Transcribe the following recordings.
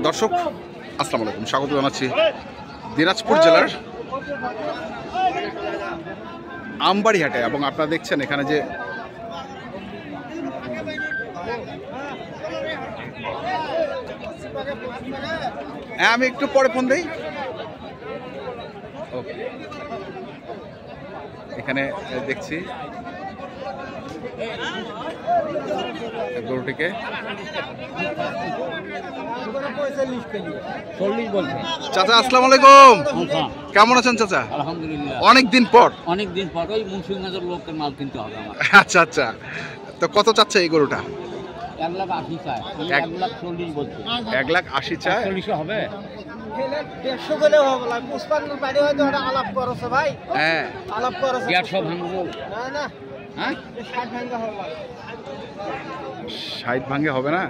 দর্শক আসসালামু আলাইকুম, স্বাগত জানাচ্ছি দিনাজপুর জেলার আমবাড়ি হাটে। এবং আপনারা দেখছেন এখানে যে আমি একটু পরে ফোন দেই। এখানে দেখছি গরুটিকে চাচা আসসালামু আলাইকুম, কেমন আছেন চাচা? আলহামদুলিল্লাহ, অনেকদিন পর ওই মুন্সিগঞ্জের লোকের মাল কিনতে হবে আমার। আচ্ছা আচ্ছা, তো কত চাচ্ছে এই গরুটা? 1,80,000 চায়, 1,40,000 বলছে। 1,80,000 চায়, 40 হবে। হ্যাঁ 150 ভাঙবো। 60 ভাঙে হবে না?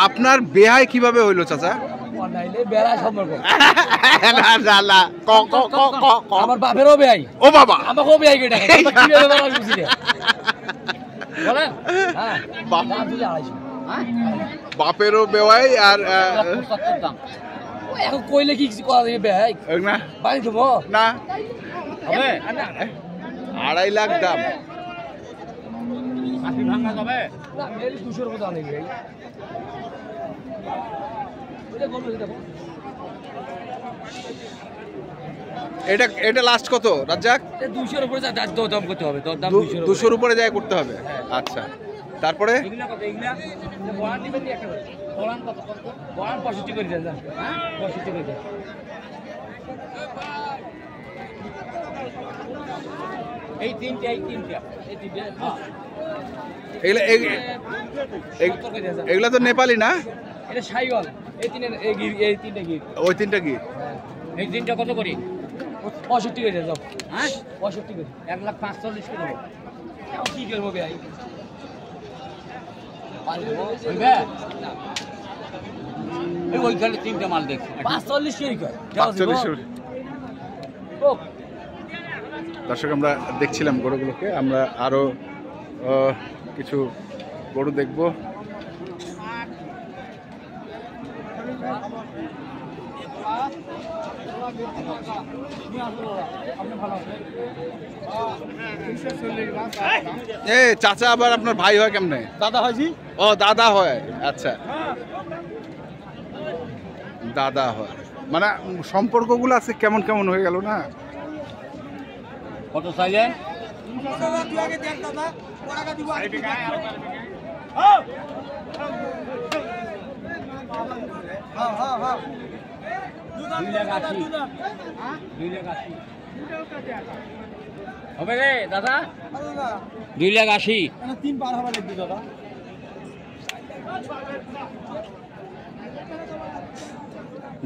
আপনার বেহাই কিভাবে হইলো চাচা? আমার বাপেরও বেয়াই। ও বাবা, আমাকেও বেয়াই কেটে বাপেরও বেওয়াই আর এখন কইলে কি কিছু করা যাবে? বেয়াই না বাড়ি দেবো না, হবে 2.5 লাখ দাম। 80 ভাঙা যাবে না, 200 মতো আনি ভাই। এটা লাস্ট কত রাজ্জাক? 200 উপরে যা দাম করতে হবে, তোর দাম 200 উপরে যায় করতে হবে। আচ্ছা, তারপরে এগুলা কত? এগুলা বড়ান দিবেন একটা করে। বড়ান কত? বড়ান 65 করে দেন। হ্যাঁ 65 করে দেন। এই তিনটা এগুলা তো নেপালি না? এটা শাইওয়াল। এই তিনটা গির। ওই তিনটা কি? এই তিনটা কত করি? 65 করে দাও। হ্যাঁ 65 করে। 1,45,000 করে দেবো। কি করবো ভাই? ওইখানে তিনটা মাল দেখছি 45 কেজি কয়। 45। দর্শক আমরা দেখছিলাম গরুগুলোকে, আমরা আরো কিছু গরু দেখব। এ চাচা আবার আপনার ভাই হয় কেমনে? দাদা হয় জি। ও দাদা হয়, আচ্ছা দাদা হয়, মানে সম্পর্কগুলো আছে কেমন কেমন হয়ে গেল না? কত চাইলেন? হবে রে দাদা? 2,80,000। 3 পার হবে লাগবে দাদা।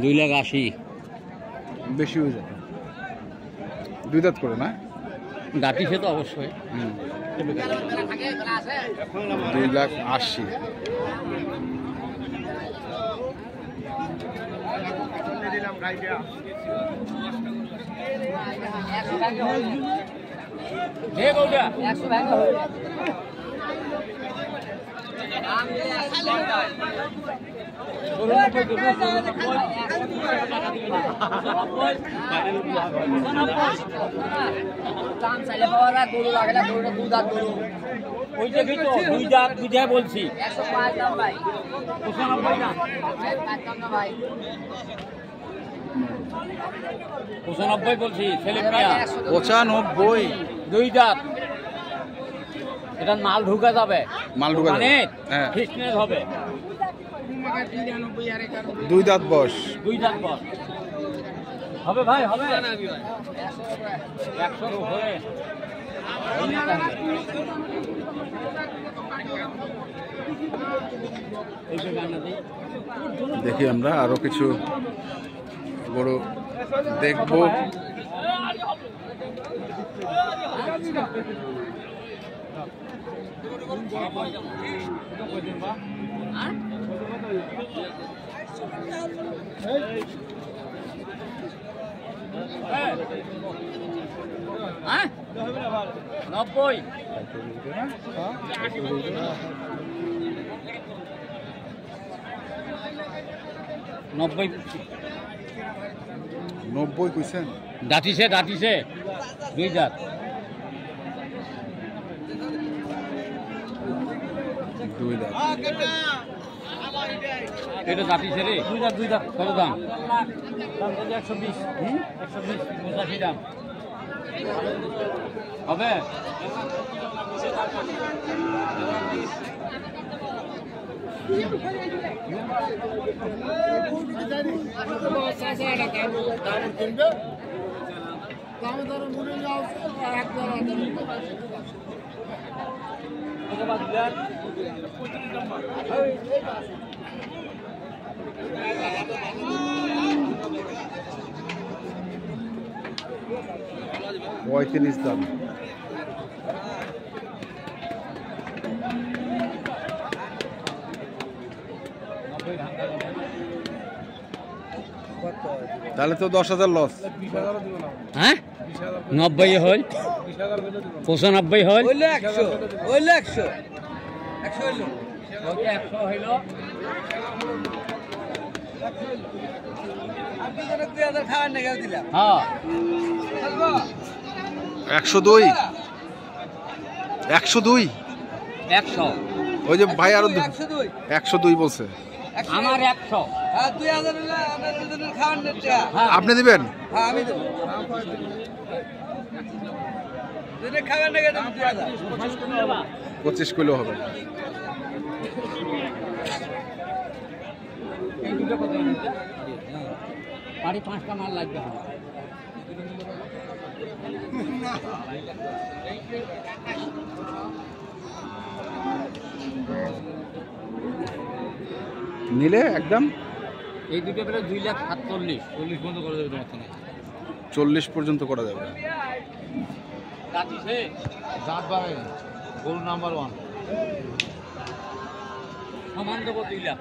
2,80,000 বেশি হয়ে যাবে। 2 দাঁত করে না? গাটি সে তো অবশ্যই। 2,80,000। ওই দেখি তো 2 দাঁত বুঝায় বলছি। 95 বলছি। ছেলে মিয়া 95। 2 দাঁত। এটা মাল ঢুকা যাবে, মাল ঢুকা যাবে, হ্যাঁ ফিটনেস হবে। 2 দাঁত বয়স। 2 দাঁত বয়স হবে ভাই, হবে 100 উপরে। দেখি আমরা আরো কিছু গরু দেখবো। হ্যাঁ 90 90 কইছেন? দাঁতিছে দুই দাঁত। এটা দাঁতিছে রে, দুই দাঁত। কত দাম? 120। 120 দাম হবে। পঁয়ত্রিশ দাম। তাহলে তো 10,000 লস। হ্যাঁ 90 হল, 95 হল, 100 হইল 100 হইল 100 হইল। আপনি তো 2000 খাওয়ার না গেল দিলাম। হ্যাঁ 102 102 100। ওই যে ভাই আরো 102 102 বলছে। আমার 100। আর 2000 হইলো আমরা দুজনের খাওয়ার না টাকা। হ্যাঁ আপনি দিবেন? হ্যাঁ আমি দেব। দুজনে খাওয়ার না গেল 2000। 25 কিলো হবে। এই দুটো কত নিতে? পারি 5টা মাল লাগবে। নিলে একদম এই দুটো পেলে 2,47,000। 40 বন্ধ করে দেবে তোমার থেকে। 40 পর্যন্ত করা যাবে। দাঁতিছে জাত বাড়ে গোল নাম্বার 1 সমান দেবো 2 লাখ।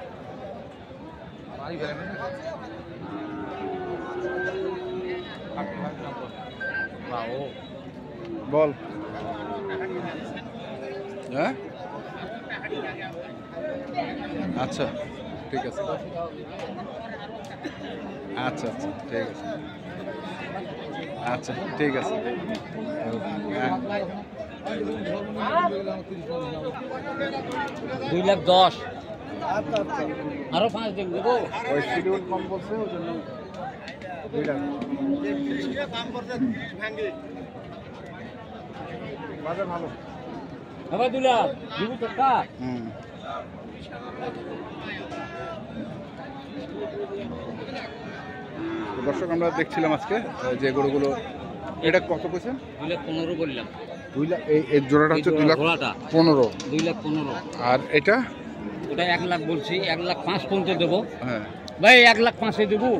বল। হ্যাঁ আচ্ছা ঠিক আছে। আচ্ছা ঠিক আছে। আচ্ছা ঠিক আছে। হ্যাঁ 2,10,000। আরো 5 দিন দেবো। ওই শিডিউল কম বলছে ওই জন্য 2 লাখ। বাজার ভালো। হবে 2 লাখ দিব তো কা। দর্শক আমরা দেখছিলাম আজকে যে গরুগুলো, এটা কত কইছেন? 2,15,000 বললাম। 2 লাখ। এই জোড়াটা হচ্ছে 2 লাখ ঘোড়াটা 15। 2,15,000। আর এটা ওটা 1 লাখ বলছি, 1,05,000 পর্যন্ত দেবো। হ্যাঁ ভাই 1,05,000 দেবো।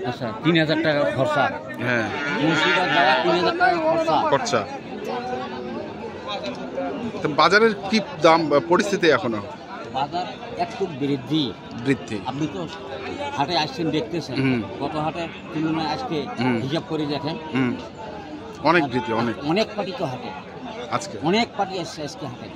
আচ্ছা 3,000 টাকা খরচা। হ্যাঁ 3,000 টাকা খরচা। তো বাজারের কি দাম পরিস্থিতি এখনো? বাজার একটু বৃদ্ধি। আপনি তো হাটে আসছেন, দেখতেছেন গত হাটের তুলনায় আজকে হিসাব করে দেখেন অনেক বৃদ্ধি। অনেক পার্টি তো হাটে আজকে অনেক পার্টি আসছে আজকে হাটে।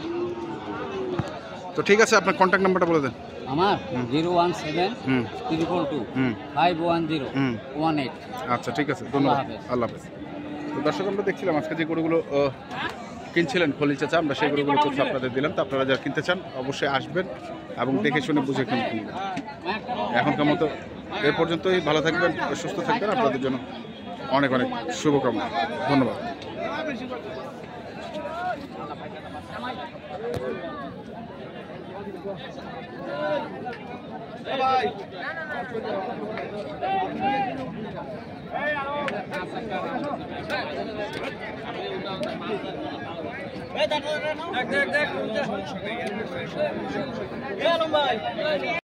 তো ঠিক আছে, আপনার কন্ট্যাক্ট নাম্বারটা বলে দেন। আমার 017-222-510-18। আচ্ছা ঠিক আছে, ধন্যবাদ। আল্লাহ হাফেজ। তো দর্শক আমরা দেখছিলাম আজকে যে গরুগুলো কিনছিলেন খলিল চাচা, আমরা সেই গরুগুলো তথ্য আপনাদের দিলাম। তো আপনারা যারা কিনতে চান অবশ্যই আসবেন এবং দেখে শুনে বুঝে কিনবেন। এখনকার মতো এ পর্যন্তই। ভালো থাকবেন, সুস্থ থাকবেন। আপনাদের জন্য অনেক অনেক শুভকামনা। ধন্যবাদ। দেখ